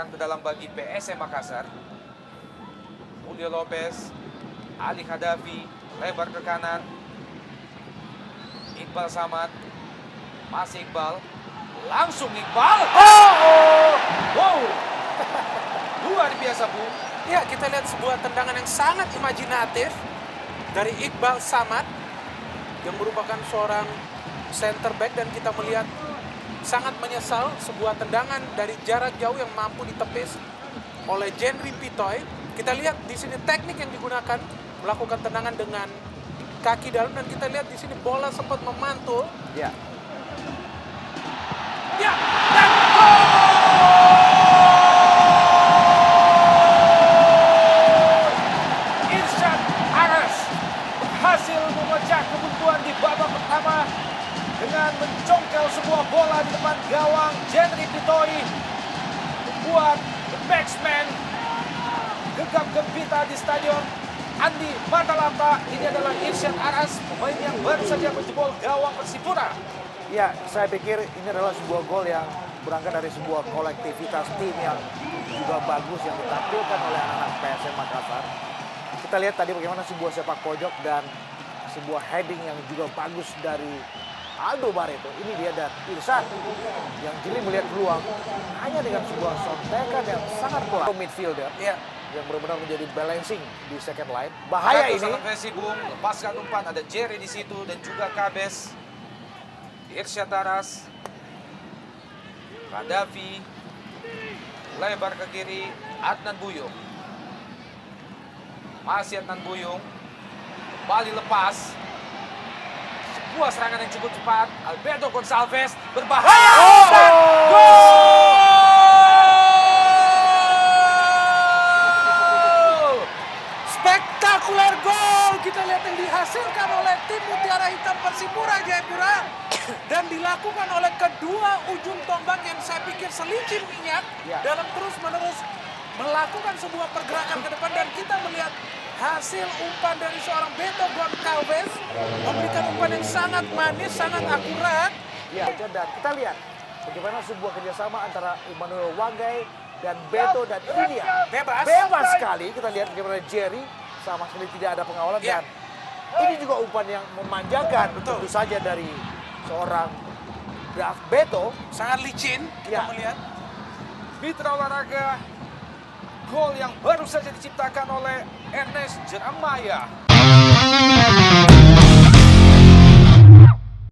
sekarang ke dalam bagi PSM Makassar. Julio Lopez, Ali Khadafi, lebar ke kanan. Iqbal Samad, masih Iqbal, langsung Iqbal. Wow, luar biasa Bu. Ya, kita lihat sebuah tendangan yang sangat imajinatif dari Iqbal Samad yang merupakan seorang center back, dan kita melihat sangat menyesal sebuah tendangan dari jarak jauh yang mampu ditepis oleh Jenry Pitoy. Kita lihat di sini teknik yang digunakan melakukan tendangan dengan kaki dalam, dan kita lihat di sini bola sempat memantul. Ya. Ya, dan Irsyad Aras berhasil memecah kebuntuan di babak pertama dengan mencongkel sebuah bola di depan gawang Jenry Pitoy, membuat the batsman gegap gempita di stadion Andi Matalata. Ini adalah Irsyad Aras, pemain yang baru saja menjebol gawang Persipura. Ya, saya pikir ini adalah sebuah gol yang berangkat dari sebuah kolektivitas tim yang juga bagus yang ditampilkan oleh anak-anak PSM Makassar. Kita lihat tadi bagaimana sebuah sepak pojok dan sebuah heading yang juga bagus dari Aldo Barreto. Ini dia, dan Irsyad yang jeli melihat peluang hanya dengan sebuah sontekan yang sangat pelan. Midfielder yang benar-benar menjadi balancing di second line. Bahaya ini. Bung, lepaskan umpan, ada Jerry di situ dan juga Kabes. Irsyad Aras, Khadafi, lebar ke kiri, Adnan Buyung. Masih Adnan Buyung, kembali lepas. Sebuah serangan yang cukup cepat, Alberto Gonçalves berbahaya. Dan gol! spektakuler gol kita lihat yang dihasilkan oleh tim Mutiara Hitam Persipura Jayapura, dan dilakukan oleh kedua ujung tombak yang saya pikir selicin minyak dalam terus-menerus melakukan sebuah pergerakan ke depan, dan kita melihat hasil umpan dari seorang Beto Gonçalves memberikan umpan yang sangat manis, sangat akurat. Ya, dan kita lihat bagaimana sebuah kerjasama antara Emmanuel Wagai dan Beto, dan ini dia bebas sekali. Kita lihat bagaimana Jerry sama sekali tidak ada pengawalan, dan ini juga umpan yang memanjakan tentu saja dari seorang Beto. Sangat licin kita melihat. Mitra olahraga, gol yang baru saja diciptakan oleh Ernest Jeremiah.